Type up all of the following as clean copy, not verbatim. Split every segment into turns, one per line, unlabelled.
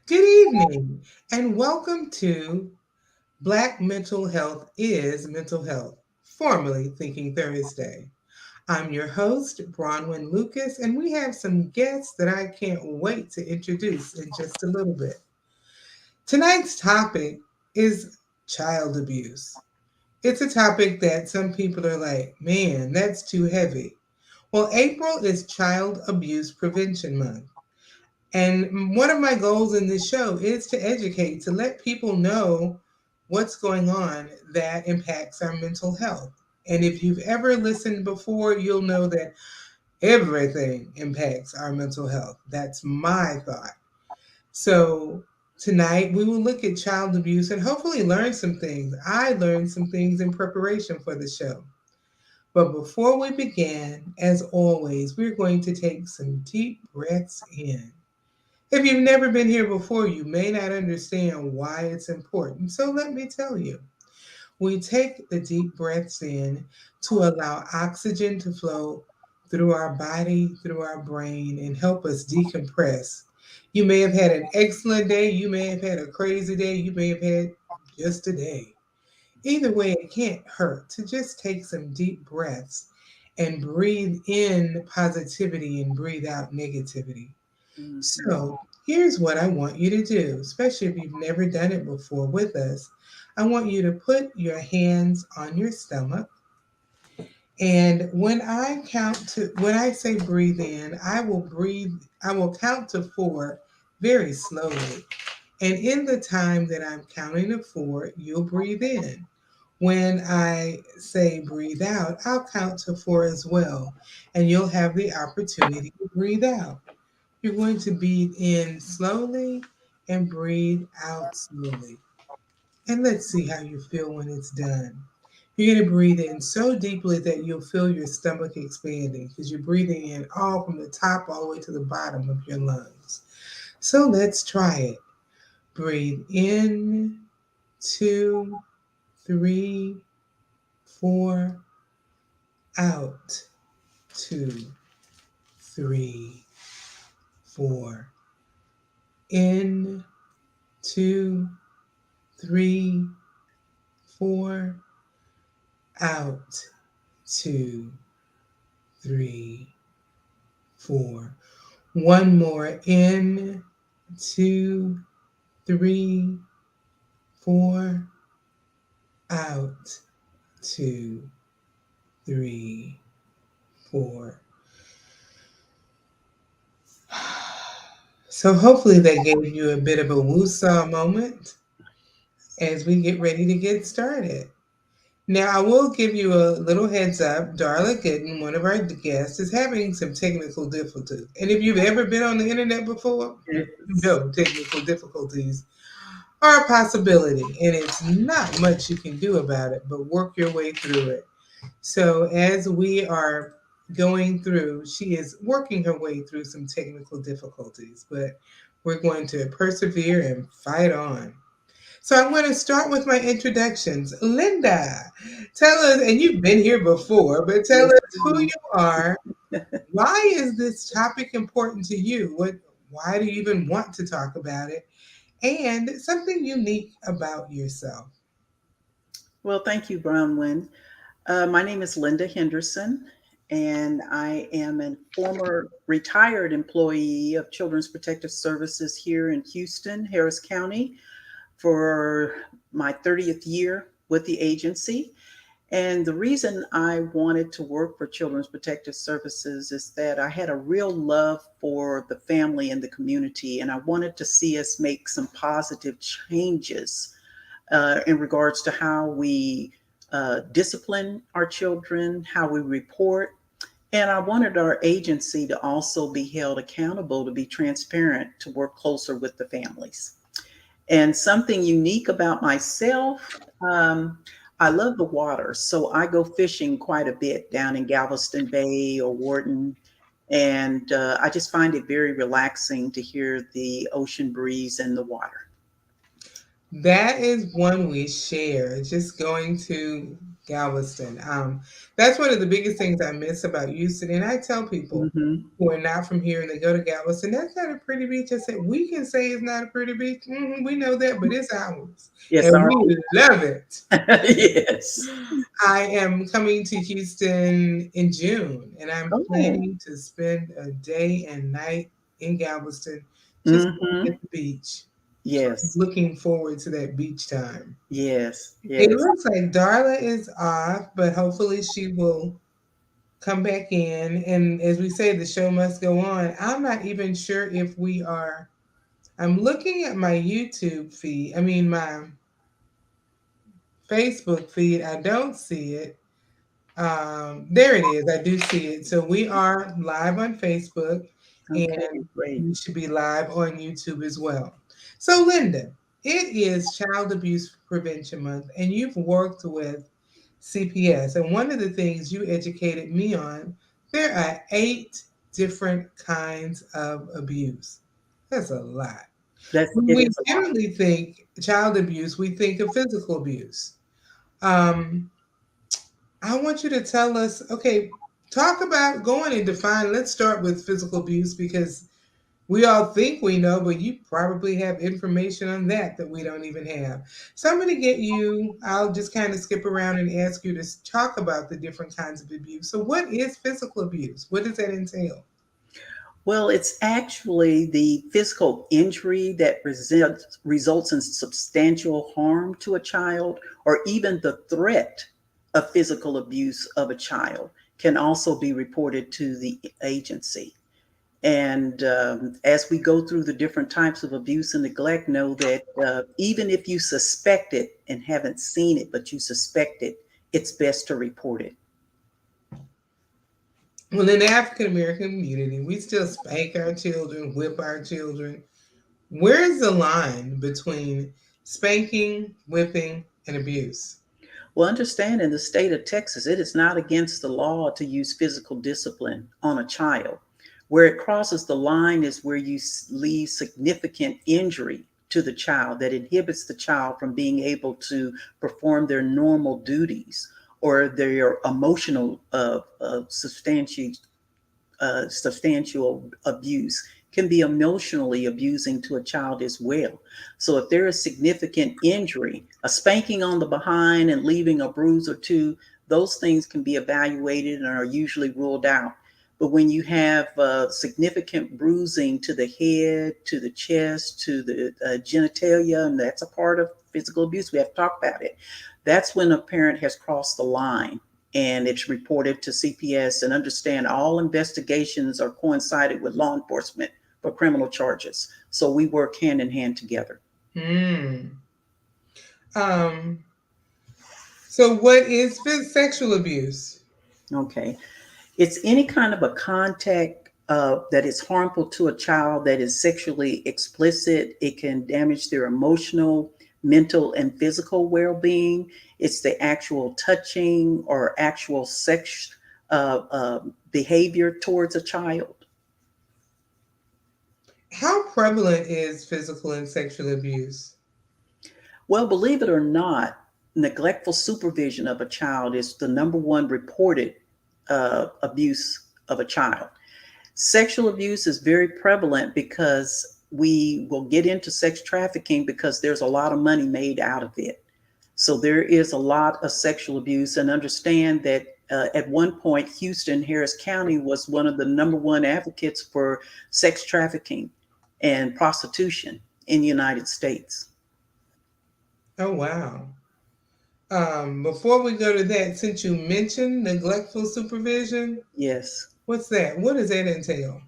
Good evening, and welcome to Black Mental Health is Mental Health, formerly Thinking Thursday. I'm your host, Bronwyn Lucas, and we have some guests that I can't wait to introduce in just a little bit. Tonight's topic is child abuse. It's a topic that some people are like, man, that's too heavy. Well, April is Child Abuse Prevention Month. And one of my goals in this show is to educate, to let people know what's going on that impacts our mental health. And if you've ever listened before, you'll know that everything impacts our mental health. That's my thought. So tonight we will look at child abuse and hopefully learn some things. I learned some things in preparation for the show. But before we begin, as always, we're going to take some deep breaths in. If you've never been here before, you may not understand why it's important. So let me tell you. We take the deep breaths in to allow oxygen to flow through our body, through our brain, and help us decompress. You may have had an excellent day, you may have had a crazy day, you may have had just a day. Either way, it can't hurt to just take some deep breaths and breathe in positivity and breathe out negativity.
Mhm.
So here's what I want you to do, especially if you've never done it before with us. I want you to put your hands on your stomach. And when I say breathe in, I will count to four very slowly. And in the time that I'm counting to four, you'll breathe in. When I say breathe out, I'll count to four as well. And you'll have the opportunity to breathe out. You're going to breathe in slowly and breathe out slowly. And let's see how you feel when it's done. You're going to breathe in so deeply that you'll feel your stomach expanding because you're breathing in all from the top all the way to the bottom of your lungs. So let's try it. Breathe in, two, three, four, out, two, three, four, in, two, three, four, out, two, three, four. One more in, two, three, four, out, two, three, four. So hopefully that gave you a bit of a woosah moment as we get ready to get started. Now, I will give you a little heads up. Darla Gooden, one of our guests, is having some technical difficulties. And if you've ever been on the internet before, you
Yes.
know technical difficulties are a possibility. And it's not much you can do about it, but work your way through it. So, as we are going through, she is working her way through some technical difficulties, but we're going to persevere and fight on. So I'm going to start with my introductions. Linda, tell us, and you've been here before, but tell
Yes,
us who
ma'am.
you are. Why is this topic important to you? Why do you even want to talk about it? And something unique about yourself.
Well, thank you, Bronwyn. My name is Linda Henderson, and I am a former retired employee of Children's Protective Services here in Houston, Harris County, for my 30th year with the agency. And the reason I wanted to work for Children's Protective Services is that I had a real love for the family and the community, and I wanted to see us make some positive changes in regards to how we discipline our children, how we report. And I wanted our agency to also be held accountable, to be transparent, to work closer with the families. And something unique about myself, I love the water. So I go fishing quite a bit down in Galveston Bay or Wharton. And I just find it very relaxing to hear the ocean breeze and the water.
That is one we share. Just going to Galveston. That's one of the biggest things I miss about Houston. And I tell people
Hmm.
who are not from here and they go to Galveston, that's not a pretty beach. I said, we can say it's not a pretty beach. We know that, but it's ours.
Yes,
And
our
we love it.
yes.
I am coming to Houston in June, and I'm
Oh,
planning to spend a day and night in Galveston just
hmm.
at the beach. So I'm
Yes,
looking forward to that beach time.
yes,
It
yes.
looks like Darla is off, but hopefully she will come back in. And as we say, the show must go on. I'm not even sure if we are. I'm looking at my YouTube feed, I mean, my Facebook feed. I don't see it. There it is. I do see it. So we are live on Facebook
Okay,
and
great.
we should be live on YouTube as well. So, Linda, it is Child Abuse Prevention Month, and you've worked with CPS. And one of the things you educated me on, there are 8 different kinds of abuse. That's a lot.
That's
When
it
we
is a lot.
generally think child abuse, we think of physical abuse. Um, I want you to tell us, okay, talk about going and define. Let's start with physical abuse because we all think we know, but you probably have information on that we don't even have. So I'm going to get you, I'll just kind of skip around and ask you to talk about the different kinds of abuse. So, what is physical abuse? What does that entail?
Well, it's actually the physical injury that results in substantial harm to a child, or even the threat of physical abuse of a child can also be reported to the agency. And as we go through the different types of abuse and neglect, know that even if you suspect it and haven't seen it, but you suspect it, it's best to report it.
Well, in the African American community, we still spank our children, whip our children. Where's the line between spanking, whipping, and abuse?
Well, understand in the state of Texas, it is not against the law to use physical discipline on a child. Where it crosses the line is where you leave significant injury to the child that inhibits the child from being able to perform their normal duties or their emotional substantial abuse can be emotionally abusing to a child as well. So if there is significant injury, a spanking on the behind and leaving a bruise or two, those things can be evaluated and are usually ruled out. But when you have significant bruising to the head, to the chest, to the genitalia, and that's a part of physical abuse, we have to talk about it. That's when a parent has crossed the line and it's reported to CPS, and understand all investigations are coincided with law enforcement for criminal charges. So we work hand in hand together.
Hmm. Um, so what is sexual abuse?
Okay. It's any kind of a contact that is harmful to a child, that is sexually explicit. It can damage their emotional, mental, and physical well being. It's the actual touching or actual sex behavior towards a child.
How prevalent is physical and sexual abuse?
Well, believe it or not, neglectful supervision of a child is the number one reported abuse of a child. Sexual abuse is very prevalent because we will get into sex trafficking because there's a lot of money made out of it. So there is a lot of sexual abuse, and understand that at one point, Houston, Harris County was one of the number one advocates for sex trafficking and prostitution in the United States.
Oh, wow. Before we go to that, since you mentioned neglectful supervision,
Yes.
what's that? What does that entail?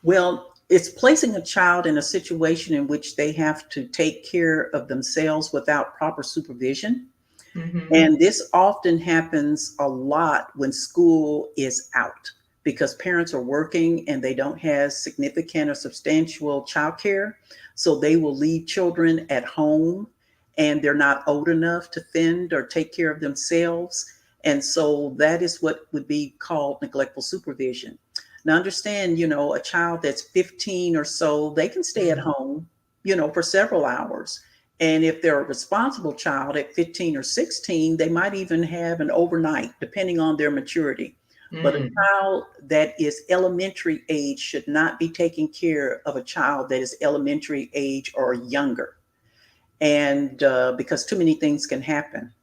Well, it's placing a child in a situation in which they have to take care of themselves without proper supervision.
Mm-hmm.
And this often happens a lot when school is out because parents are working and they don't have significant or substantial childcare. So they will leave children at home and they're not old enough to fend or take care of themselves. And so that is what would be called neglectful supervision. Now, understand, a child that's 15 or so, they can stay at home, for several hours And if they're a responsible child at 15 or 16, they might even have an overnight, depending on their maturity. But a
Mm.
child that is elementary age should not be taking care of a child that is elementary age or younger. And because too many things can happen.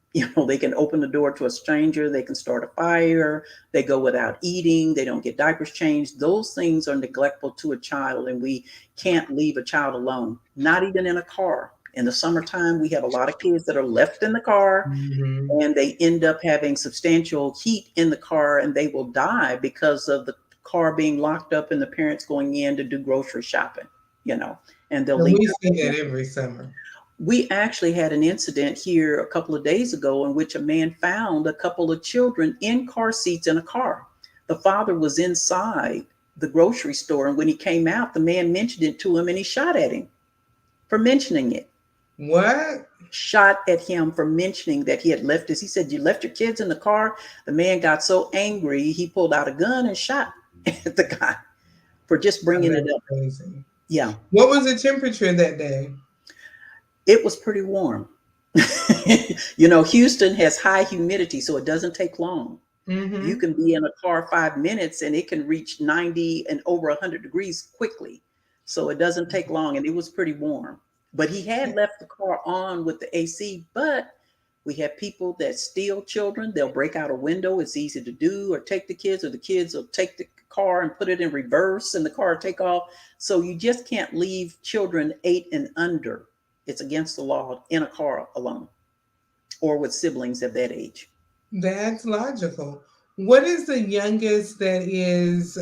They can open the door to a stranger, they can start a fire, they go without eating, they don't get diapers changed. Those things are neglectful to a child, and we can't leave a child alone, not even in a car. In the summertime, we have a lot of kids that are left in the car,
Hmm.
and they end up having substantial heat in the car, and they will die because of the car being locked up and the parents going in to do grocery shopping, you know, and they'll
And
leave
we
their
see
baby.
that every summer.
We actually had an incident here a couple of days ago in which a man found a couple of children in car seats in a car. The father was inside the grocery store, and when he came out, the man mentioned it to him and he shot at him for mentioning it.
What?
Shot at him for mentioning that he had left his. He said, "You left your kids in the car." The man got so angry, he pulled out a gun and shot at the guy for just
Oh,
bringing it
that's
up.
crazy.
Yeah,
What was the temperature that day?
it was pretty warm. Houston has high humidity, so it doesn't take long. You
Mm-hmm.
can be in a car 5 minutes and it can reach 90 and over 100 degrees quickly. So it doesn't take long, and it was pretty warm. But he had left the car on with the AC. But we have people that steal children. They'll break out a window. It's easy to do, or take the kids, or the kids will take the car and put it in reverse and the car will take off. So you just can't leave children 8 and under. It's against the law in a car alone or with siblings of that age.
That's logical. What is the youngest that is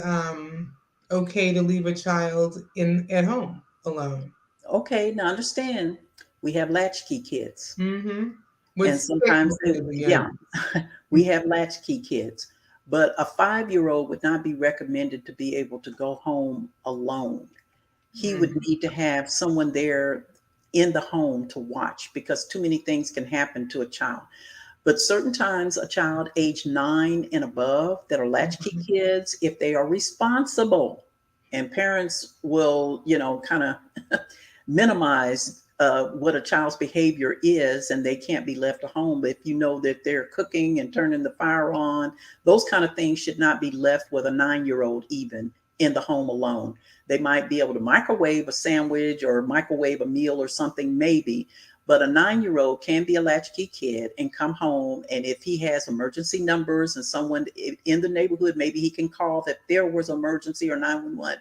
okay to leave a child in at home alone?
Okay, now understand, we have latchkey kids.
Mm-hmm. With
And sometimes
technically the
yeah,
youngest.
we have latchkey kids. But a 5-year-old would not be recommended to be able to go home alone. He would
Mm.
need to have someone there in the home to watch, because too many things can happen to a child. But certain times, a child age 9 and above that are latchkey
Mhm.
kids, if they are responsible, and parents will, kind of minimize what a child's behavior is, and they can't be left at home. But if you know that they're cooking and turning the fire on, those kind of things should not be left with a 9-year-old even in the home alone. They might be able to microwave a sandwich or microwave a meal or something, maybe, but a 9-year-old can be a latchkey kid and come home. And if he has emergency numbers and someone in the neighborhood, maybe he can call that there was emergency or 911.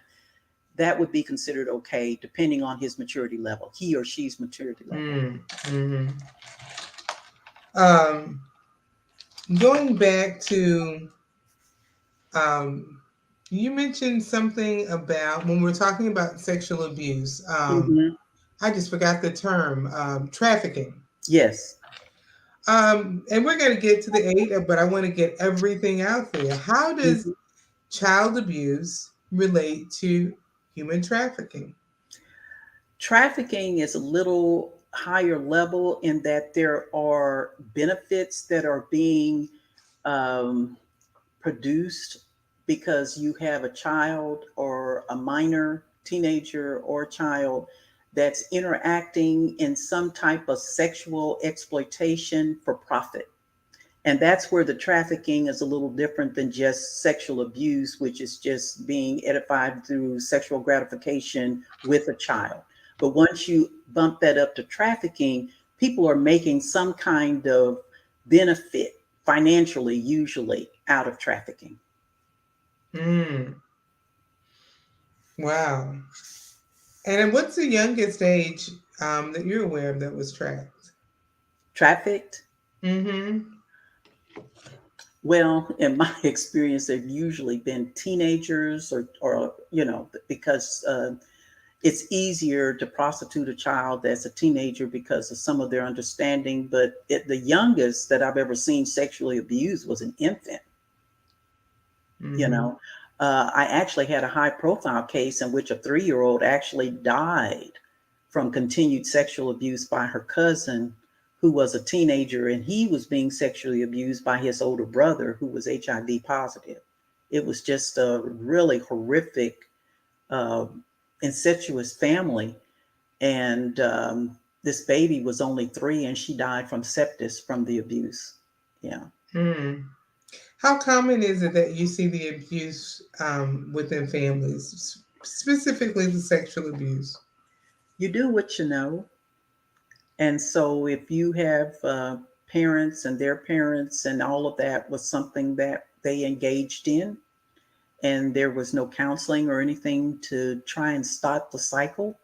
That would be considered okay, depending on his maturity level, he or she's maturity level.
Mm. Mm-hmm. Um, Going back to um, you mentioned something about when we're talking about sexual abuse.
Hmm.
I just forgot the term, trafficking.
Yes.
And we're going to get to the eight, but I want to get everything out there. How does
Mhm.
child abuse relate to human trafficking?
Trafficking is a little higher level in that there are benefits that are being um, produced because you have a child or a minor teenager or child that's interacting in some type of sexual exploitation for profit. And that's where the trafficking is a little different than just sexual abuse, which is just being edified through sexual gratification with a child. But once you bump that up to trafficking, people are making some kind of benefit financially, usually, out of trafficking.
Mm, wow. And then what's the youngest age that you're aware of that was tracked?
Trafficked,
Mm-hmm.
well, in my experience, they've usually been teenagers, or because it's easier to prostitute a child that's a teenager because of some of their understanding. But the youngest that I've ever seen sexually abused was an infant. You
Mm-hmm.
know, I actually had a high profile case in which a 3-year old actually died from continued sexual abuse by her cousin, who was a teenager, and he was being sexually abused by his older brother, who was HIV positive. It was just a really horrific, uh, incestuous family. And this baby was only 3 and she died from sepsis from the abuse. Yeah.
Mm. How common is it that you see the abuse within families, specifically the sexual abuse?
You do what you know. And so if you have parents and their parents and all of that was something that they engaged in, and there was no counseling or anything to try and stop the cycle,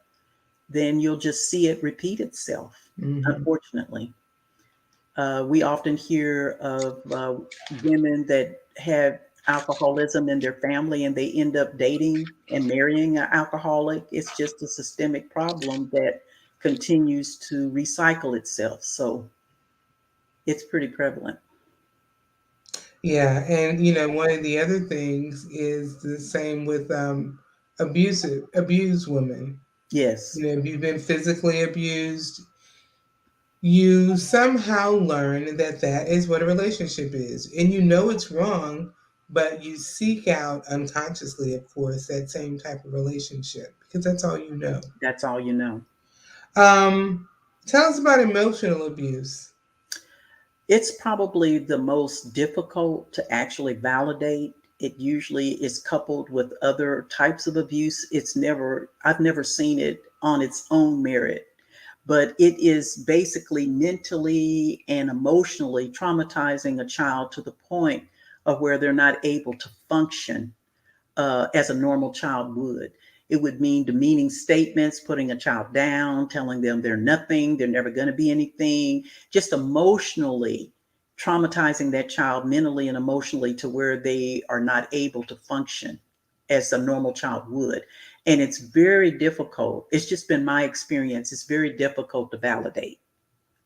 then you'll just see it repeat itself,
Hmm.
unfortunately. We often hear of women that have alcoholism in their family and they end up dating and marrying an alcoholic. It's just a systemic problem that continues to recycle itself. So it's pretty prevalent.
Yeah, and one of the other things is the same with abused women.
Yes,
If you've been physically abused, you somehow learn that that is what a relationship is, and you know it's wrong, but you seek out unconsciously, of course, that same type of relationship because that's all you know.
that's all you know.
Um, Tell us about emotional abuse.
It's probably the most difficult to actually validate. It usually is coupled with other types of abuse. I've never seen it on its own merit, but it is basically mentally and emotionally traumatizing a child to the point of where they're not able to function as a normal child would. It would mean demeaning statements, putting a child down, telling them they're nothing, they're never going to be anything, just emotionally traumatizing that child mentally and emotionally to where they are not able to function as a normal child would. And it's very difficult. It's just been my experience. It's very difficult to validate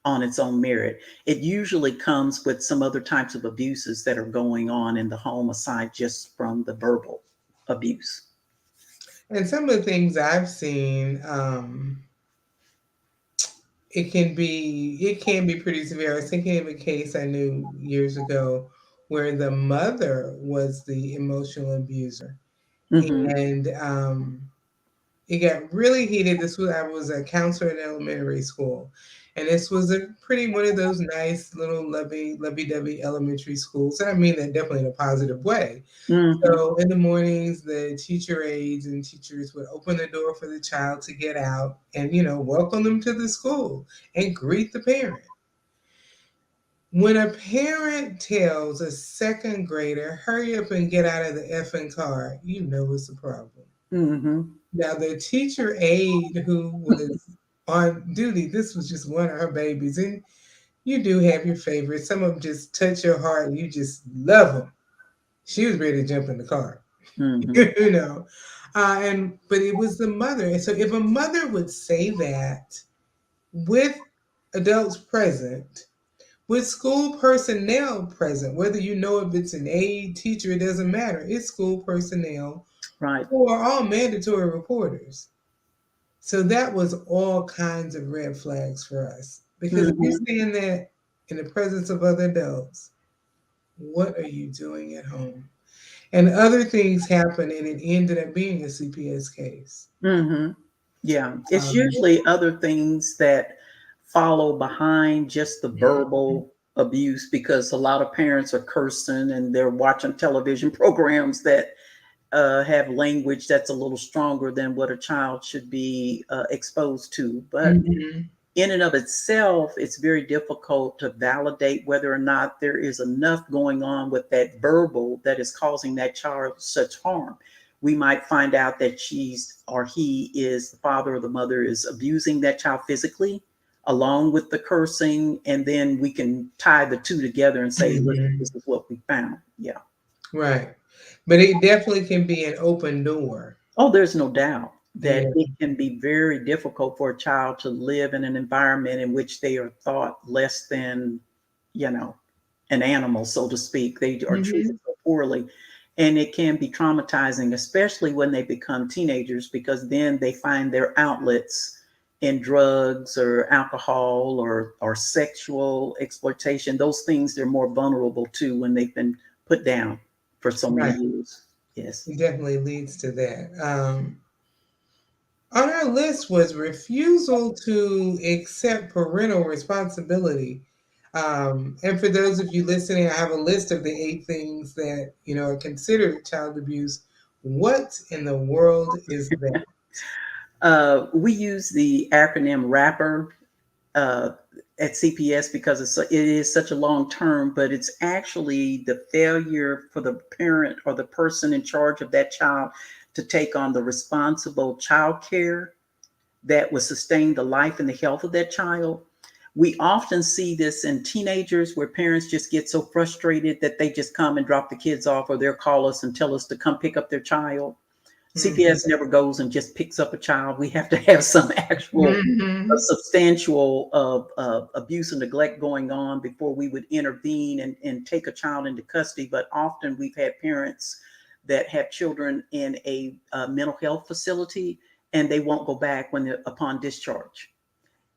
on its own merit. It usually comes with some other types of abuses that are going on in the home aside just from the verbal abuse.
And some of the things I've seen, it can be pretty severe. I was thinking of a case I knew years ago where the mother was the emotional abuser,
Mm-hmm.
and it got really heated. I was a counselor in elementary school, and this was a pretty one of those nice little lovey-dovey elementary schools, and I mean that definitely in a positive way.
Mm-hmm.
So in the mornings, the teacher aides and teachers would open the door for the child to get out and, welcome them to the school and greet the parent. When a parent tells a second grader, hurry up and get out of the effing car, you know it's a problem.
Mm-hmm.
Now, the teacher aide who was on duty, this was just one of her babies. And you do have your favorites. Some of them just touch your heart and you just love them. She was ready to jump in the car.
Mm-hmm.
you know. But it was the mother. And so if a mother would say that with adults present, with school personnel present, whether you know if it's an aide, teacher, it doesn't matter. It's school personnel
Right.
who are all mandatory reporters. So that was all kinds of red flags for us. Because if you're
Mm-hmm.
saying that in the presence of other adults, what are you doing at home? And other things happened, and it ended up being a CPS case.
Mm-hmm. Yeah. It's
Um,
usually other things that follow behind just the
mhm,
verbal abuse because a lot of parents are cursing and they're watching television programs that have language that's a little stronger than what a child should be exposed to. But
mhm,
in and of itself, it's very difficult to validate whether or not there is enough going on with that verbal that is causing that child such harm. We might find out that she's or he is the father or the mother is abusing that child physically along with the cursing, and then we can tie the two together and say, listen,
mhm.
this is what we found. Yeah.
Right. But it definitely can be an open door.
Oh, there's no doubt that
Yeah.
it can be very difficult for a child to live in an environment in which they are thought less than, you know, an animal, so to speak. They are treated
Hmm.
so poorly. And it can be traumatizing, especially when they become teenagers, because then they find their outlets in drugs or alcohol or sexual exploitation. Those things they're more vulnerable to when they've been put down for so many
Right.
years. Yes.
It definitely leads to that. On our list was refusal to accept parental responsibility. And for those of you listening, I have a list of the 8 things that are considered child abuse. What in the world is that?
We use the acronym RAPPER uh, at CPS because it is such a long term, but it's actually the failure for the parent or the person in charge of that child to take on the responsible child care that will sustain the life and the health of that child. We often see this in teenagers where parents just get so frustrated that they just come and drop the kids off, or they'll call us and tell us to come pick up their child.
Mhm.
CPS never goes and just picks up a child. We have to have some actual
Mhm.
substantial abuse and neglect going on before we would intervene and take a child into custody. But often we've had parents that have children in a mental health facility and they won't go back when they're upon discharge.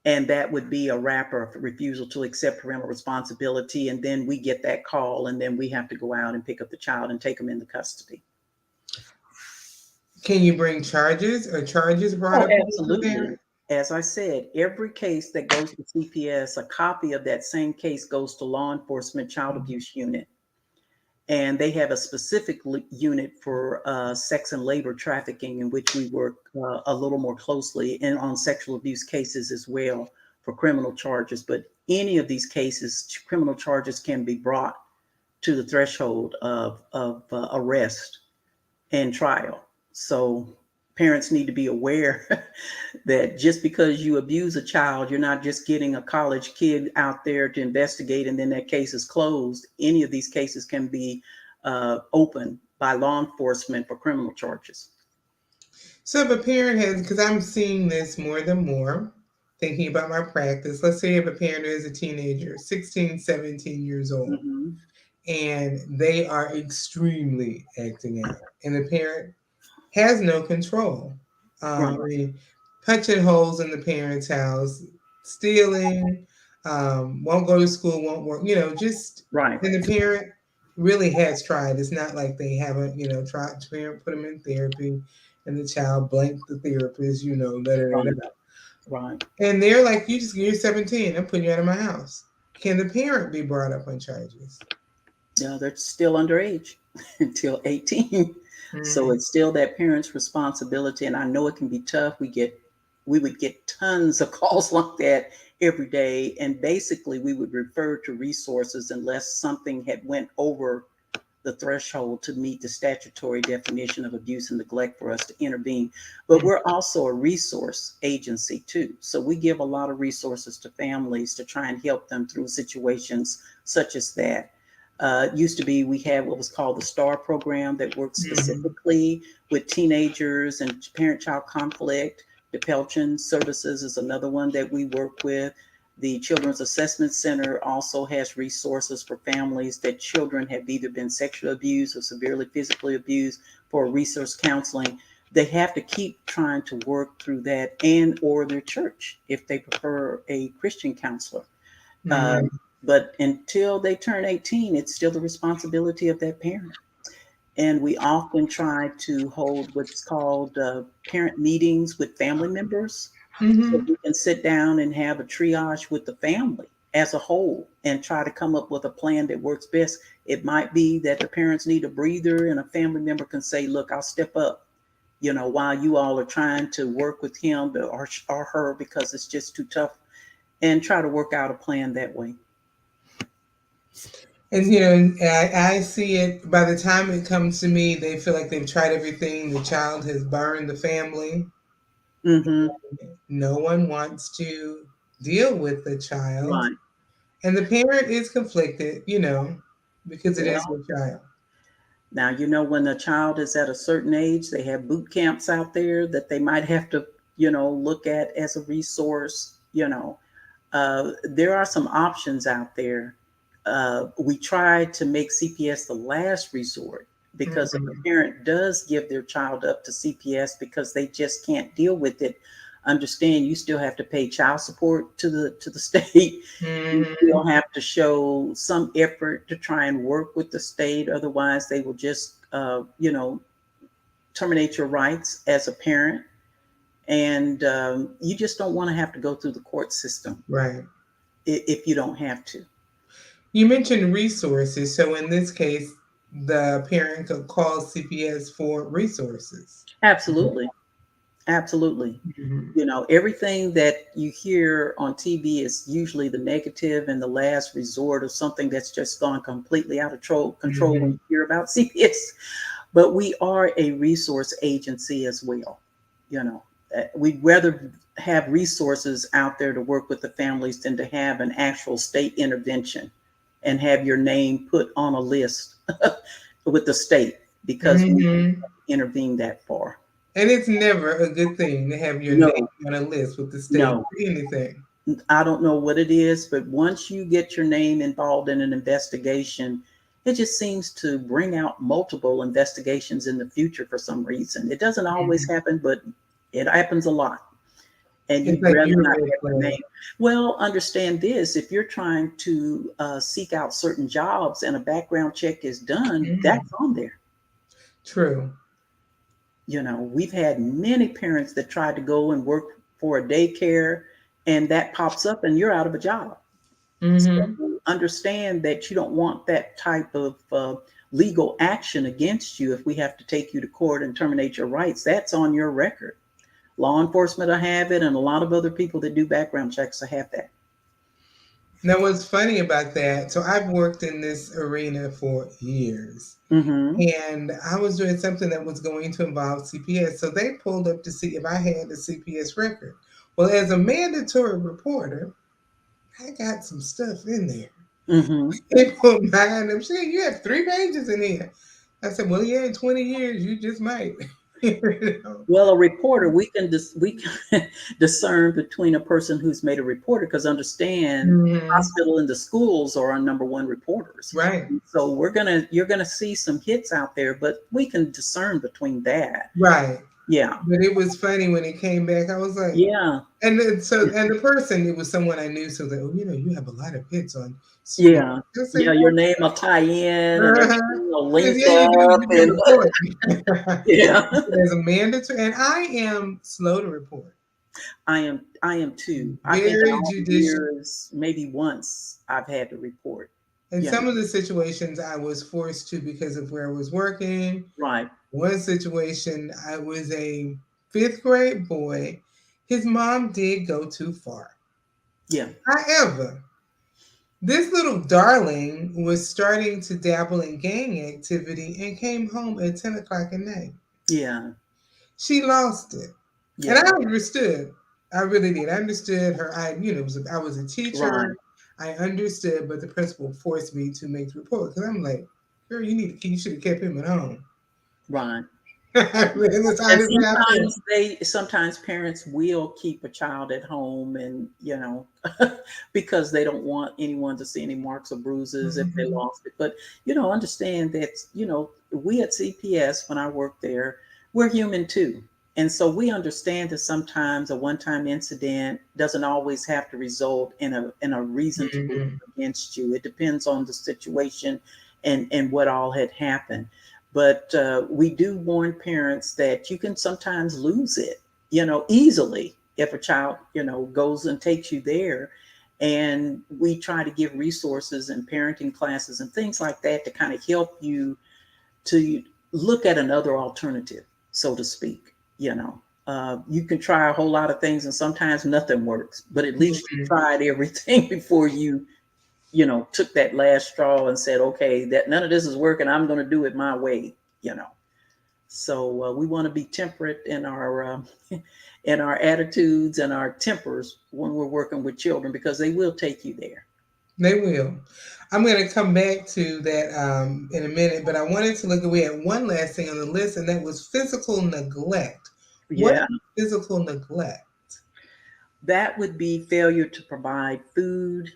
And that would be a wrapper refusal to accept parental responsibility. And then we get that call, and then we have to go out and pick up the child and take them into custody.
Can you bring charges or charges brought
Oh,
up against the
absolutely.
parent?
As I said, every case that goes to CPS, a copy of that same case goes to law enforcement child abuse unit. And they have a specific unit for sex and labor trafficking, in which we work a little more closely, and on sexual abuse cases as well for criminal charges. But any of these cases, criminal charges can be brought to the threshold of arrest and trial. So parents need to be aware that just because you abuse a child, you're not just getting a college kid out there to investigate and then that case is closed. Any of these cases can be opened by law enforcement for criminal charges.
So if a parent has, because I'm seeing this more than more, thinking about my practice, let's say if a parent is a teenager, 16, 17 years old,
Mm-hmm.
and they are extremely acting out, and the parent has no control.
Right,
I mean, punching holes in the parent's house, stealing, won't go to school, won't work, just,
right,
and the parent really has tried. It's not like they haven't, tried to parent put them in therapy and the child blanked the therapist, let her
right,
out.
right.
And they're like, you're 17, I'm putting you out of my house. Can the parent be brought up on charges?
Yeah, they're still underage until 18. So
Mm-hmm.
it's still that parent's responsibility. And I know it can be tough. We would get tons of calls like that every day. And basically we would refer to resources unless something had went over the threshold to meet the statutory definition of abuse and neglect for us to intervene. But we're also a resource agency too. So we give a lot of resources to families to try and help them through situations such as that. Used to be, we had what was called the STAR program that worked
Mm-hmm.
specifically with teenagers and parent child conflict. Depelchin Services is another one that we work with. The Children's Assessment Center also has resources for families that children have either been sexually abused or severely physically abused for resource counseling. They have to keep trying to work through that, and or their church if they prefer a Christian counselor.
Mm-hmm.
Um, but until they turn 18, it's still the responsibility of that parent. And we often try to hold what's called parent meetings with family members, so
Mm-hmm.
we can sit down and have a triage with the family as a whole and try to come up with a plan that works best. It might be that the parents need a breather and a family member can say, look, I'll step up, while you all are trying to work with him or her because it's just too tough, and try to work out a plan that way.
And I see it. By the time it comes to me, they feel like they've tried everything. The child has burned the family.
Mm-hmm.
No one wants to deal with the child,
Right.
and the parent is conflicted. Because it is
Well,
your child.
now, when a child is at a certain age, they have boot camps out there that they might have to, look at as a resource. There are some options out there. We try to make CPS the last resort because if a
Mm-hmm.
parent does give their child up to CPS because they just can't deal with it, understand you still have to pay child support to the state. You
Mm-hmm.
still have to show some effort to try and work with the state. Otherwise, they will just, terminate your rights as a parent. And you just don't want to have to go through the court system
Right.
if you don't have to.
You mentioned resources. So in this case, the parent could call CPS for resources.
Absolutely. Absolutely.
Mhm.
You know, everything that you hear on TV is usually the negative and the last resort of something that's just gone completely out of control when
Mhm.
you hear about CPS. But we are a resource agency as well. You know, we'd rather have resources out there to work with the families than to have an actual state intervention and have your name put on a list with the state because we
Mhm.
intervened that far.
And it's never a good thing to have your name
No,
on a list with the state
no.
or anything.
I don't know what it is, but once you get your name involved in an investigation, it just seems to bring out multiple investigations in the future for some reason. It doesn't always
Mhm.
happen, but it happens a lot. And
It's
you'd
like
rather
you're a
not
red
have your
flag.
name. Well, understand this, if you're trying to seek out certain jobs and a background check is done,
Mhm.
that's on there.
True.
You know, we've had many parents that tried to go and work for a daycare, and that pops up and you're out of a job. So
Mhm.
understand that you don't want that type of legal action against you if we have to take you to court and terminate your rights. That's on your record. Law enforcement will have it, and a lot of other people that do background checks will have that.
Now, what's funny about that? So I've worked in this arena for years,
Mm-hmm.
and I was doing something that was going to involve CPS. So they pulled up to see if I had a CPS record. Well, as a mandatory reporter, I got some stuff in there.
Mm-hmm.
They pulled mine up. She said, "You have 3 pages in here." I said, "Well, yeah, in 20 years, you just might." You know?
Well, a reporter, we can discern between a person who's made a reporter because understand
Mhm.
hospital and the schools are our number one reporters.
Right,
So you're gonna see some hits out there, but we can discern between that.
right.
Yeah,
But it was funny when it came back. I was like,
yeah,
and then, and the person, it was someone I knew. So that, oh, you have a lot of hits on CPS.
yeah,
I said,
yeah. Your name will tie in and
uh-huh.
everything will
He said,
link
yeah, you do.
up,
You do
and
report.
yeah.
As a mandatory, and I am slow to report.
I am too. I think in
Very
all the
judicious.
years, maybe once I've had to report.
In
You know,
some of the situations, I was forced to because of where I was working.
right?
One situation, I was a fifth grade boy. His mom did go too far.
Yeah,
However, this little darling was starting to dabble in gang activity and came home at 10 o'clock at night.
yeah,
She lost it. And
yeah.
I understood. I really did. I understood her. I was a
Right,
teacher. I understood, but the principal forced me to make the report because I'm like, girl, you should have kept him at home.
right.
That's
And
honestly how I feel.
sometimes parents will keep a child at home, and because they don't want anyone to see any marks or bruises if they
Mhm.
lost it. But understand that we at CPS, when I worked there, we're human too. And so we understand that sometimes a one-time incident doesn't always have to result in a reason to believe
Mhm.
against you. It depends on the situation and what all had happened. But we do warn parents that you can sometimes lose it, easily if a child, goes and takes you there. And we try to give resources and parenting classes and things like that to kind of help you to look at another alternative, so to speak. You know, you can try a whole lot of things and sometimes nothing works, but at least you
Mhm.
tried everything before you took that last straw and said, okay, that none of this is working. I'm going to do it my way. You know, so we want to be temperate in our in our attitudes and our tempers when we're working with children because they will take you there.
They will. I'm going to come back to that in a minute, but I wanted to look at, we had one last thing on the list, and that was physical neglect. What
Yeah,
is physical neglect?
that would be failure to provide food,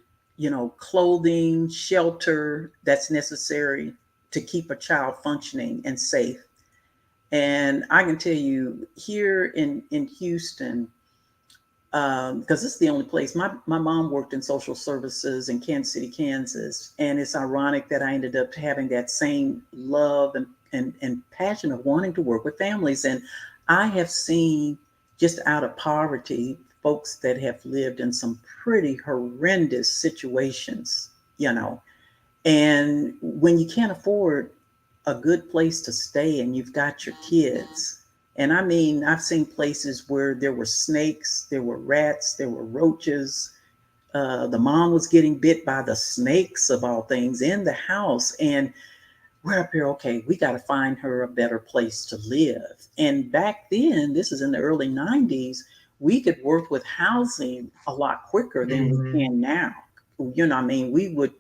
clothing, shelter that's necessary to keep a child functioning and safe. And I can tell you here in Houston, because this is the only place my mom worked in social services in Kansas City, Kansas, and it's ironic that I ended up having that same love and passion of wanting to work with families. And I have seen just out of poverty, folks that have lived in some pretty horrendous situations, you know. And when you can't afford a good place to stay and you've got your kids, and I mean, I've seen places where there were snakes, there were rats, there were roaches. The mom was getting bit by the snakes of all things in the house. And we're up here, okay, we got to find her a better place to live. And back then, this is in the early 90s, we could work with housing a lot quicker than we
Mhm.
can now. You know, I mean, we would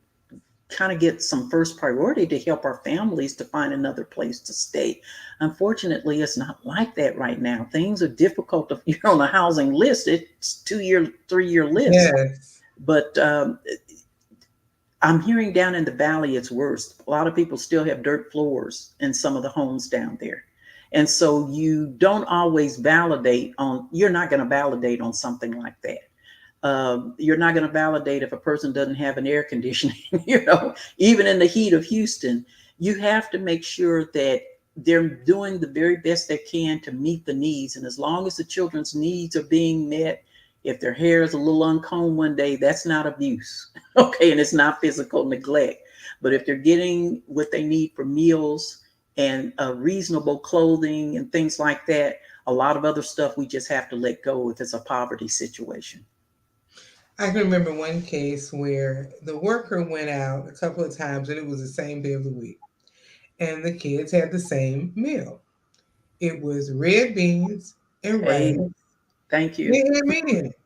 kind of get some first priority to help our families to find another place to stay. Unfortunately, it's not like that right now. Things are difficult. If you're on a housing list, it's 2 year, 3 year list.
Yes.
But I'm hearing down in the valley it's worse. A lot of people still have dirt floors in some of the homes down there. And so you don't always validate on, you're not going to validate on something like that. You're not going to validate if a person doesn't have an air conditioning, you know, even in the heat of Houston. You have to make sure that they're doing the very best they can to meet the needs. And as long as the children's needs are being met, if their hair is a little uncombed one day, that's not abuse. Okay. And it's not physical neglect. But if they're getting what they need for meals and reasonable clothing and things like that, a lot of other stuff we just have to let go if it's a poverty situation.
I can remember one case where the worker went out a couple of times and it was the same day of the week. And the kids had the same meal. It was red beans and rice.
Hey, thank you.
They had meat in it.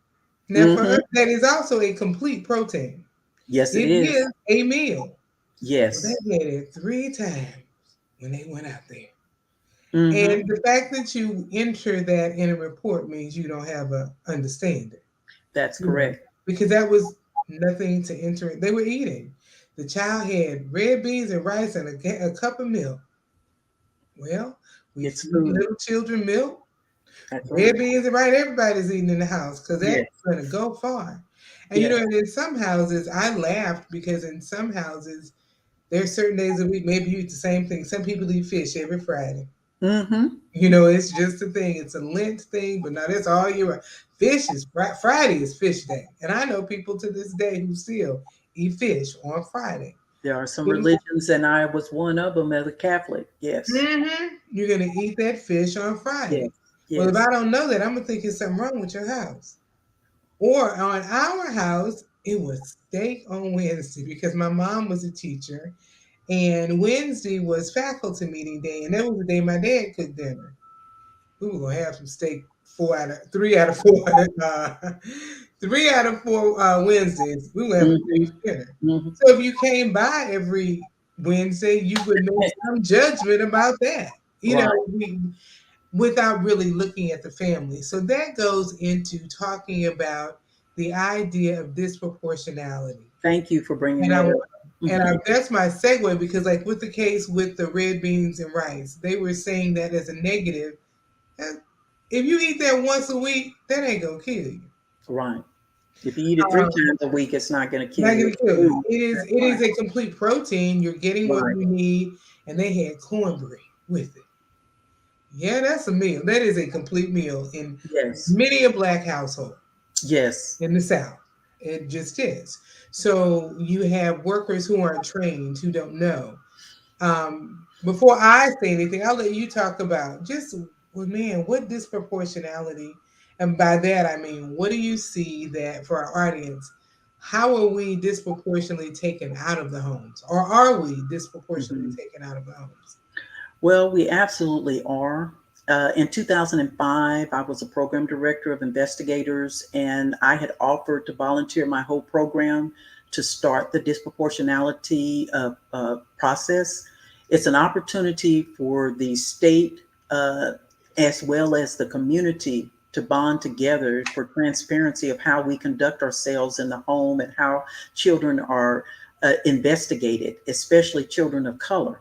Now, for
Hmm.
us, that is also a complete protein.
Yes, it
It
is.
is a meal. Well,
Yes.
they had it 3 times when they went out there.
Hmm.
And the fact that you enter that in a report means you don't have a understanding,
That's
you know,
correct.
because that was nothing to enter. They were eating. The child had red beans and rice and a cup of milk. Well, we
It's
feed
food.
little children milk,
That's right.
red beans and rice. Everybody's eating in the house because that's
Yes.
going to go far. And
Yes.
and in some houses, I laughed because in some houses, there's certain days of the week, maybe you eat the same thing. Some people eat fish every Friday.
Hmm.
It's just a thing. It's a Lent thing, but now that's all year. Fish is Friday is fish day, and I know people to this day who still eat fish on Friday.
There are some
Then,
religions, and I was one of them as a Catholic. Yes.
you're gonna eat that fish on
Yes.
Friday. Well, if
Yes.
I don't know that, I'm gonna think there's something wrong with your house. Or on our house, it was steak on Wednesday because my mom was a teacher, and Wednesday was faculty meeting day, and that was the day my dad cooked dinner. We were gonna have some steak 3 out of 4 3 out of 4 Wednesdays. We were having
Hmm.
steak for dinner.
Hmm.
So if you came by every Wednesday, you would make some judgment about that.
Right.
We without really looking at the family. So that goes into talking about the idea of disproportionality.
Thank you for bringing
And I
that up.
and
Hmm.
that's my segue because, like with the case with the red beans and rice, they were saying that as a negative. And if you eat that once a week, that ain't gonna kill you.
Right. If you eat it three
Um,
times a week, it's not going to kill
Not
you.
gonna
It's
kill you.
food.
It is
That's
it
right.
is a complete protein. You're getting what
Right.
you need, and they had cornbread with it. Yeah, that's a meal. That is a complete meal in
Yes.
many a black household
Yes.
in the South. It just is. So you have workers who aren't trained, who don't know. Before I say anything, I'll let you talk about just, well, man, what disproportionality, and by that I mean, what do you see that for our audience? How are we disproportionately taken out of the homes, or are we disproportionately
Hmm.
taken out of the homes?
Well, we absolutely are. In 2005, I was a program director of investigators, and I had offered to volunteer my whole program to start the disproportionality process. It's an opportunity for the state uh, as well as the community to bond together for transparency of how we conduct ourselves in the home and how children are investigated, especially children of color.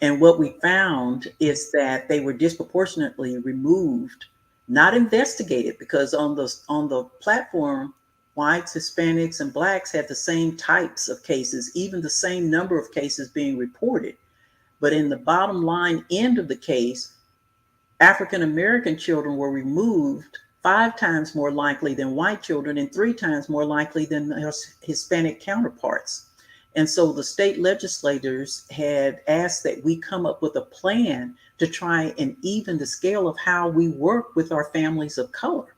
And what we found is that they were disproportionately removed, not investigated, because on the platform, whites, Hispanics, and blacks had the same types of cases, even the same number of cases being reported. But in the bottom line end of the case, African American children were removed 5 times more likely than white children and 3 times more likely than their Hispanic counterparts. And so the state legislators had asked that we come up with a plan to try and even the scale of how we work with our families of color.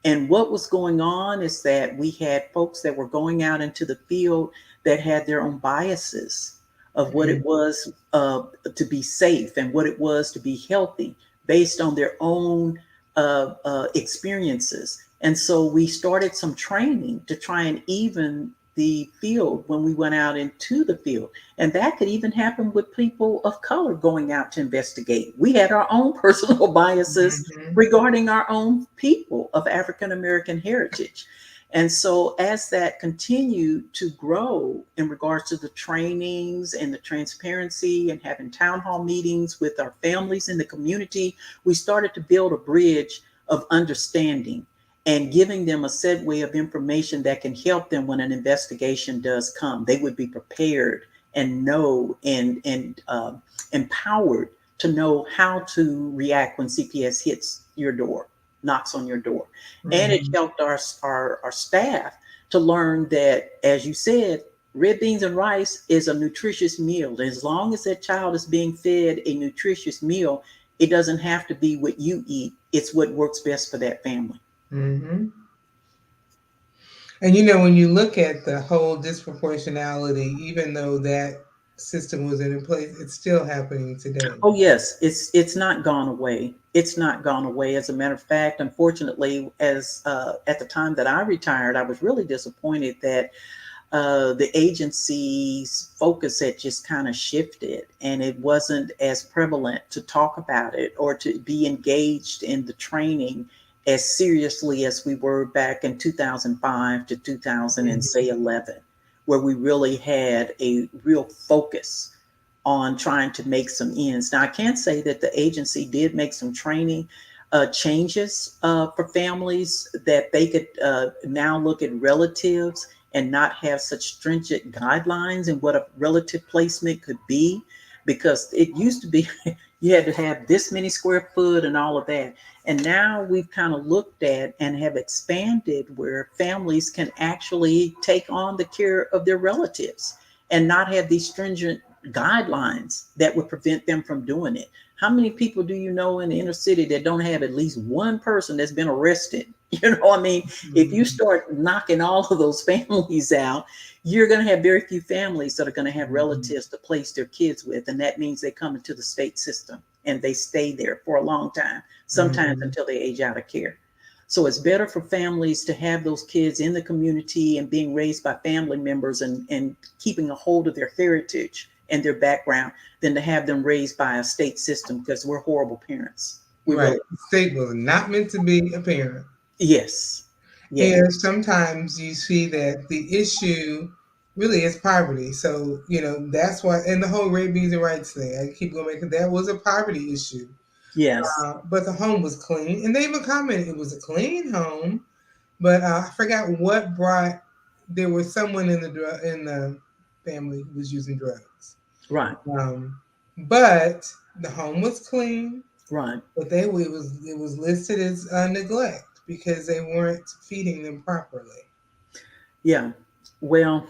And what was going on is that we had folks that were going out into the field that had their own biases of what it was to be safe and what it was to be healthy based on their own experiences. And so we started some training to try and even the field when we went out into the field. And that could even happen with people of color going out to investigate. We had our own personal biases
Mhm.
regarding our own people of African American heritage. And so, as that continued to grow in regards to the trainings and the transparency and having town hall meetings with our families in the community, we started to build a bridge of understanding and giving them a set way of information that can help them when an investigation does come. They would be prepared and know and empowered to know how to react when CPS hits your door, knocks on your door. And it
Mhm.
helped our staff to learn that, as you said, red beans and rice is a nutritious meal. As long as that child is being fed a nutritious meal, it doesn't have to be what you eat. It's what works best for that family.
Mhm. And when you look at the whole disproportionality, even though that system was in place, it's still happening today.
Oh yes, it's not gone away. It's not gone away. As a matter of fact, unfortunately, as at the time that I retired, I was really disappointed that the agency's focus had just kind of shifted and it wasn't as prevalent to talk about it or to be engaged in the training as seriously as we were back in 2005 to 2000 and say
Mhm.
11, where we really had a real focus on trying to make some ends. Now, I can say that the agency did make some training changes for families that they could now look at relatives and not have such stringent guidelines and what a relative placement could be. Because it used to be you had to have this many square foot and all of that. And now we've kind of looked at and have expanded where families can actually take on the care of their relatives and not have these stringent guidelines that would prevent them from doing it. How many people do you know in the inner city that don't have at least one person that's been arrested? I mean, if you
Mhm.
start knocking all of those families out, you're going to have very few families that are going to have
Mhm.
relatives to place their kids with. And that means they come into the state system and they stay there for a long time, sometimes
Mhm.
until they age out of care. So it's better for families to have those kids in the community and being raised by family members and keeping a hold of their heritage and their background than to have them raised by a state system because we're horrible parents. We
Right.
really,
The state was not meant to be a parent.
yes, yes,
And sometimes you see that the issue really is poverty. So, that's why, and the whole red beans and rights thing, I keep going back to that was a poverty issue.
yes,
But the home was clean. And they even commented it was a clean home. But I forgot what brought, there was someone in the family who was using drugs.
right,
Um, but the home was clean.
right.
But it was listed as neglect because they weren't feeding them properly.
Yeah. Well,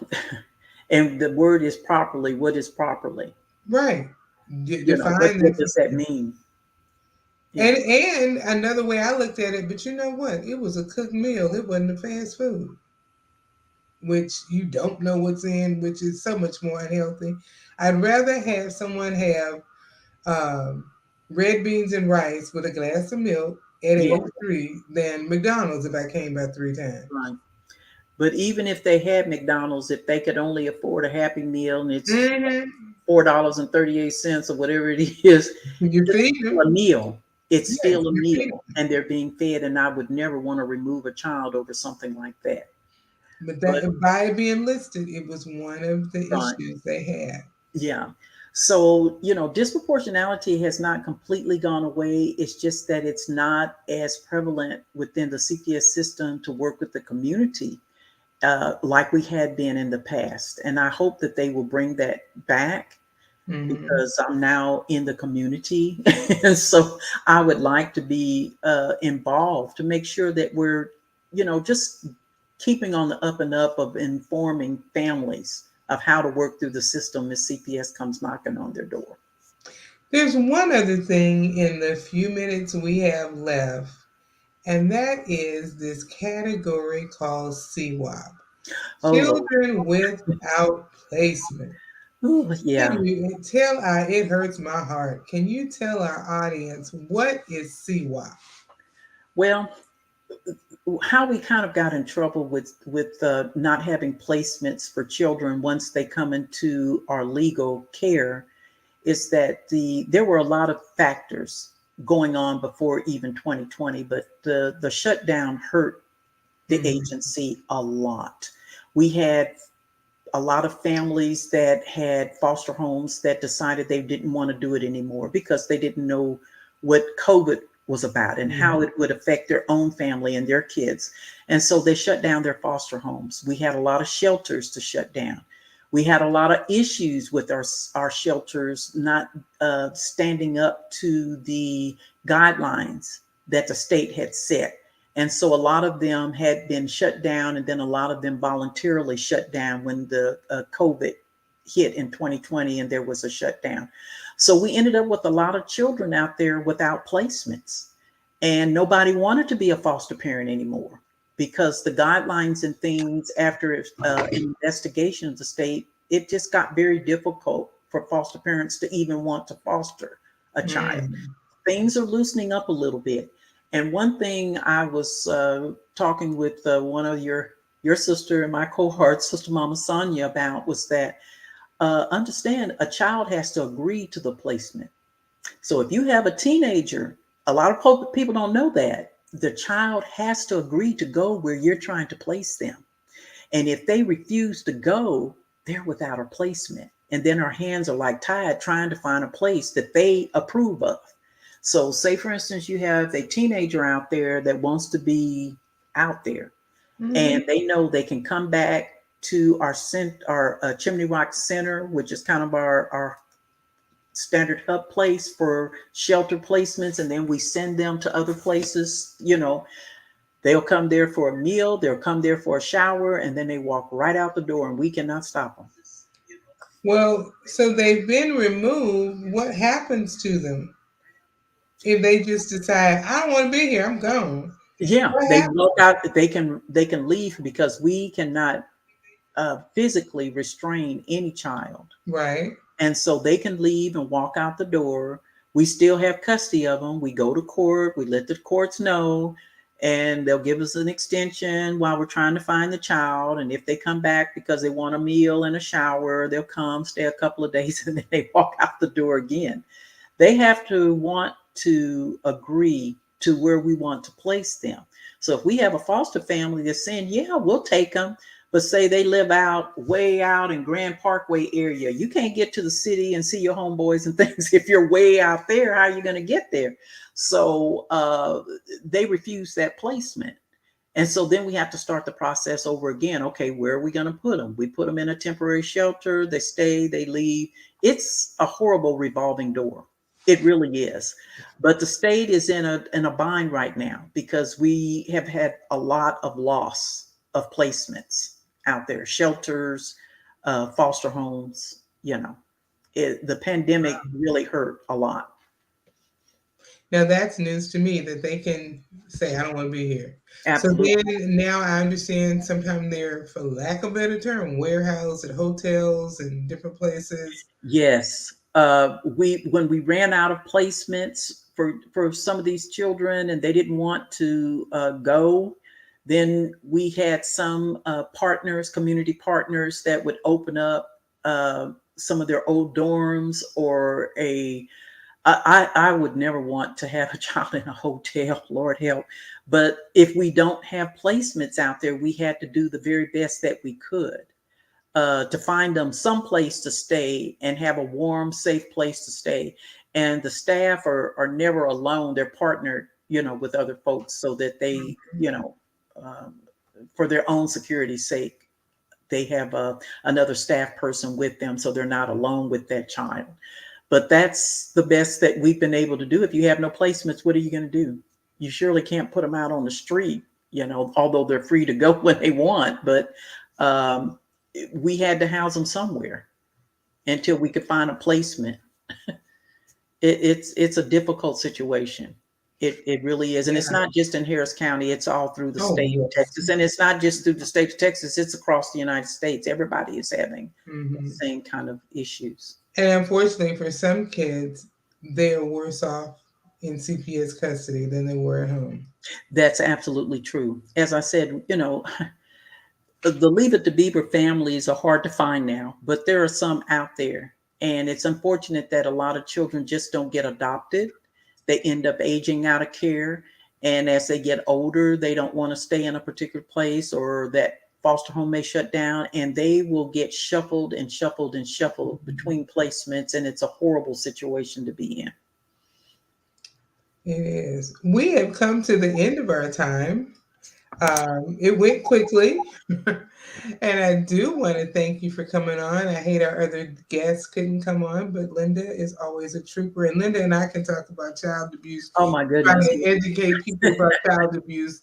and the word is properly. What is properly?
Right.
What,
Define
what
that
does
for
that
them.
mean? Yeah.
And another way I looked at it, but you know what? It was a cooked meal. It wasn't a fast food, which you don't know what's in, which is so much more unhealthy. I'd rather have someone have um, red beans and rice with a glass of milk at
Yeah.
age 3 than McDonald's if I came by 3 times.
Right. But even if they had McDonald's, if they could only afford a Happy Meal and it's
Mm-hmm.
$4.38 or whatever it is,
You
it's
feed
still a
them.
meal. It's
Yes,
still a
you feed
meal,
them.
and they're being fed. And I would never want to remove a child over something like that.
But
But
that by it being listed, it was one of the
right.
issues they had.
Yeah. So, disproportionality has not completely gone away. It's just that it's not as prevalent within the CPS system to work with the community like we had been in the past. And I hope that they will bring that back
Hmm.
because I'm now in the community. And so I would like to be involved to make sure that we're, just keeping on the up and up of informing families of how to work through the system as CPS comes knocking on their door.
There's one other thing in the few minutes we have left, and that is this category called CWAP,
Oh, Lord.
Children Without Placement.
Ooh,
Can
yeah.
you tell it hurts my heart. Can you tell our audience what is CWAP?
Well, how we kind of got in trouble with not having placements for children once they come into our legal care is that there were a lot of factors going on before even 2020, but the shutdown hurt the
Hmm.
agency a lot. We had a lot of families that had foster homes that decided they didn't want to do it anymore because they didn't know what COVID was about and how
Hmm.
it would affect their own family and their kids. And so they shut down their foster homes. We had a lot of shelters to shut down. We had a lot of issues with our shelters not standing up to the guidelines that the state had set. And so a lot of them had been shut down, and then a lot of them voluntarily shut down when the COVID hit in 2020 and there was a shutdown. So we ended up with a lot of children out there without placements. And nobody wanted to be a foster parent anymore because the guidelines and things after an investigation of the state, it just got very difficult for foster parents to even want to foster a child.
Hmm.
Things are loosening up a little bit. And one thing I was talking with one of your sister and my cohort, Sister Mama Sonia, about was that understand a child has to agree to the placement. So if you have a teenager, a lot of people don't know that the child has to agree to go where you're trying to place them. And if they refuse to go, they're without a placement. And then our hands are like tied trying to find a place that they approve of. So, say for instance, you have a teenager out there that wants to be out there
Hmm.
and they know they can come back to our Chimney Rock Center, which is kind of our standard hub place for shelter placements. And then we send them to other places, they'll come there for a meal, they'll come there for a shower, and then they walk right out the door, and we cannot stop them.
Well, so they've been removed. What happens to them if they just decide, I don't want to be here, I'm gone?
Yeah,
What
they
happens?
walk out. They can leave because we cannot physically restrain any child,
Right.
and so they can leave and walk out the door. We still have custody of them. We go to court. We let the courts know, and they'll give us an extension while we're trying to find the child. And if they come back because they want a meal and a shower, they'll come, stay a couple of days, and then they walk out the door again. They have to want to agree to where we want to place them. So if we have a foster family that's saying, yeah, we'll take them, but say they live out way out in Grand Parkway area, you can't get to the city and see your homeboys and things if you're way out there. How are you going to get there? So they refuse that placement. And so then we have to start the process over again. Okay, where are we going to put them? We put them in a temporary shelter. They stay, they leave. It's a horrible revolving door. It really is. But the state is in a bind right now because we have had a lot of loss of placements out there, shelters, foster homes. The pandemic really hurt a lot.
Now that's news to me that they can say, I don't want to be here. So
Absolutely.
then now I understand sometimes they're, for lack of a better term, warehoused at hotels and different places.
Yes. We when we ran out of placements for some of these children and they didn't want to go, then we had some partners, community partners that would open up some of their old dorms or a. I would never want to have a child in a hotel, Lord help. But if we don't have placements out there, we had to do the very best that we could to find them some place to stay and have a warm, safe place to stay. And the staff are never alone; they're partnered, with other folks so that they, um, for their own security's sake, they have another staff person with them, so they're not alone with that child. But that's the best that we've been able to do. If you have no placements, what are you going to do? You surely can't put them out on the street, although they're free to go when they want. But um, we had to house them somewhere until we could find a placement. It's a difficult situation. It really is, and it's
Yeah.
not just in Harris County. It's all through the
Oh,
state of
yes.
Texas, and it's not just through the state of Texas. It's across the United States. Everybody is having the
Hmm.
same kind of issues.
And unfortunately, for some kids, they are worse off in CPS custody than they were at home.
That's absolutely true. As I said, the Leave It to Beaver families are hard to find now, but there are some out there. And it's unfortunate that a lot of children just don't get adopted. They end up aging out of care. And as they get older, they don't want to stay in a particular place, or that foster home may shut down, and they will get shuffled and shuffled and shuffled between placements. And it's a horrible situation to be in.
It is. We have come to the end of our time. It went quickly. And I do want to thank you for coming on. I hate our other guests couldn't come on, but Linda is always a trooper. And Linda and I can talk about child abuse,
Oh my
trying
goodness.
to educate people about child abuse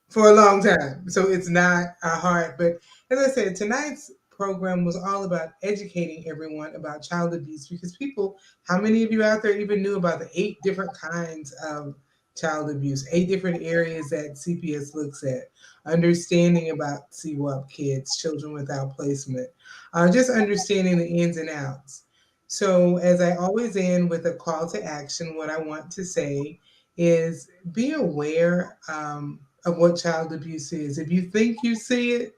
for a long time. So it's not hard. But as I said, tonight's program was all about educating everyone about child abuse because people, how many of you out there even knew about the 8 different kinds of child abuse, 8 different areas that CPS looks at, understanding about CWAP kids, children without placement, just understanding the ins and outs. So, as I always end with a call to action, what I want to say is be aware of what child abuse is. If you think you see it,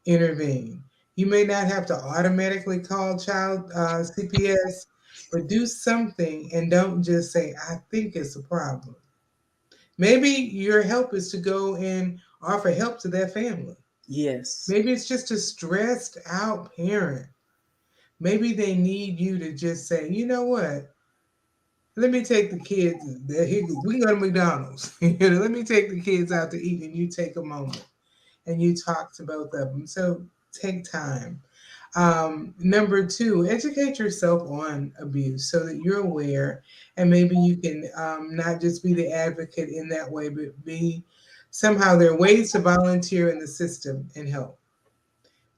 intervene. You may not have to automatically call child CPS, but do something and don't just say, I think it's a problem. Maybe your help is to go and offer help to that family.
Yes.
Maybe it's just a stressed out parent. Maybe they need you to just say, you know what? Let me take the kids. We can go to McDonald's. Let me take the kids out to eat, and you take a moment and you talk to both of them. So take time. Number two, educate yourself on abuse so that you're aware, and maybe you can not just be the advocate in that way, but be somehow there are ways to volunteer in the system and help.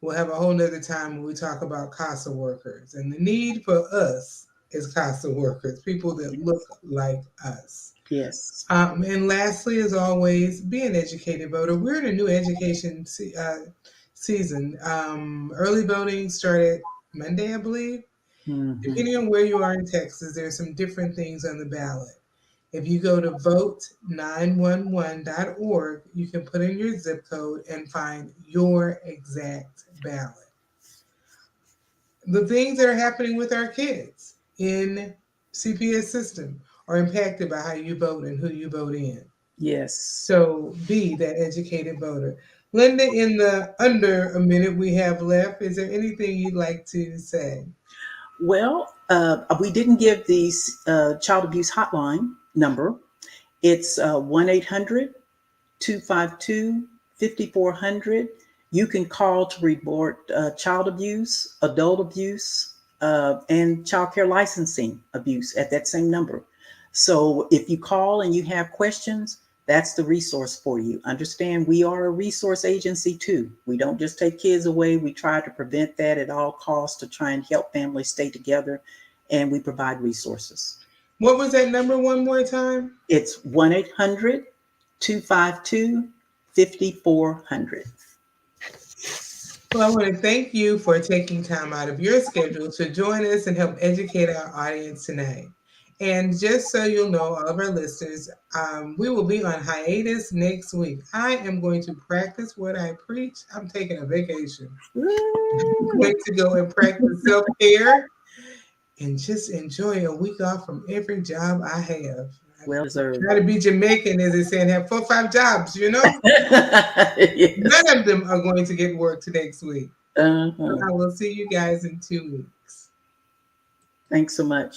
We'll have a whole nother time when we talk about CASA workers and the need for us as CASA workers, people that look
Yes.
like us.
Yes.
And lastly, as always, be an educated voter. We're in a new education season. Early voting started Monday, I believe.
Hmm.
Depending on where you are in Texas, there's some different things on the ballot. If you go to vote911.org, you can put in your zip code and find your exact ballot. The things that are happening with our kids in CPS system are impacted by how you vote and who you vote in.
Yes.
So be that educated voter. Linda, in the under a minute we have left, is there anything you'd like to say?
Well, we didn't give the child abuse hotline number. It's 1 800 252 5400. You can call to report child abuse, adult abuse, and child care licensing abuse at that same number. So if you call and you have questions, that's the resource for you. Understand, we are a resource agency too. We don't just take kids away. We try to prevent that at all costs to try and help families stay together, and we provide resources.
What was that number one more time?
It's 1 800 252 5400.
Well, I want to thank you for taking time out of your schedule to join us and help educate our audience tonight. And just so you'll know, all of our listeners, we will be on hiatus next week. I am going to practice what I preach. I'm taking a vacation. I'm going to go and practice self care and just enjoy a week off from every job I have.
Well deserved.
Try to be Jamaican, as they say, and have 4 or 5 jobs,
Yes.
None of them are going to get work next week. So
Uh-huh.
I will see you guys in 2 weeks.
Thanks so much.